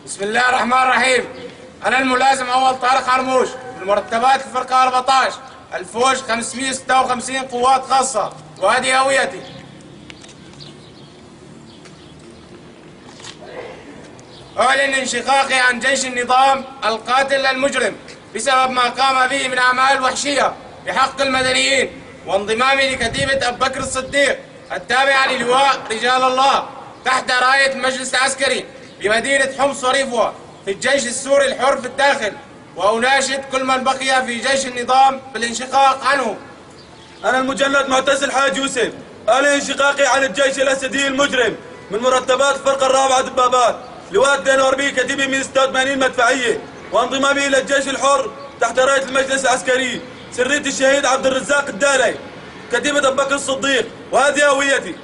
بسم الله الرحمن الرحيم. أنا الملازم أول طارق عرموش من مرتبات الفرقة 14 الفوج 556 قوات خاصة، وهذه هويتي. أعلن انشقاقي عن جيش النظام القاتل المجرم بسبب ما قام به من أعمال وحشية بحق المدنيين، وانضمامي لكتيبة أبو بكر الصديق التابعة للواء رجال الله تحت راية المجلس العسكري بمدينة حمص وريفوة في الجيش السوري الحر في الداخل، وأناشد كل من بقي في جيش النظام بالانشقاق عنه. أنا المجند معتز الحاج يوسف، أعلن انشقاقي عن الجيش الأسدي المجرم من مرتبات الفرقة الرابعة دبابات لواء 42 كتيبة 186 مدفعية، وانضمامي إلى الجيش الحر تحت راية المجلس العسكري سرية الشهيد عبد الرزاق الدالي كتيبة أبو بكر الصديق، وهذه هويتي.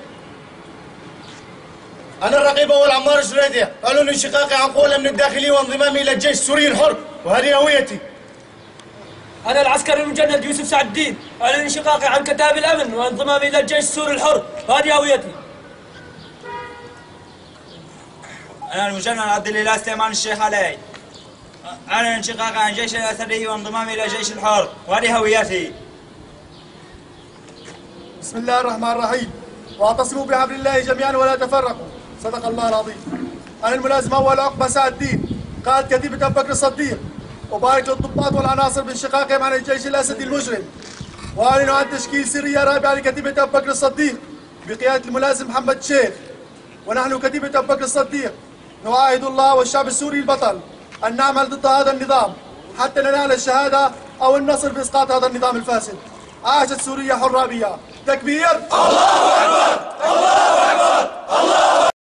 أنا الرقيب أول عمار الجريدية، أعلن انشقاقي عن قوة من الداخلي وانضمامي إلى الجيش السوري الحر، وهذه هويتي. أنا العسكري المجند يوسف سعد الدين، أعلن انشقاقي عن كتائب الأمن وانضمامي إلى الجيش السوري الحر، وهذه هويتي. أنا المجند عبد الإله سليمان الشيخ علي، أعلن انشقاقي عن جيش الأسدي وانضمامي إلى الجيش الحر، وهذه هويتي. بسم الله الرحمن الرحيم. واعتصموا بحبل الله جميعا ولا تفرقوا، صدق الله العظيم. أنا الملازم أول عقبة سعد الدين، قائد كتيبة أبو بكر الصديق، أبارك للضباط والعناصر بانشقاقهم عن الجيش الأسدي المجرم، وأعلن عن تشكيل سرية رابعة لكتيبة أبو بكر الصديق بقيادة الملازم محمد الشيخ. ونحن كتيبة أبو بكر الصديق نعاهد الله والشعب السوري البطل أن نعمل ضد هذا النظام حتى ننال الشهادة أو النصر في إسقاط هذا النظام الفاسد. عاشت سوريا حرة بها. تكبير! الله أكبر! الله أكبر! الله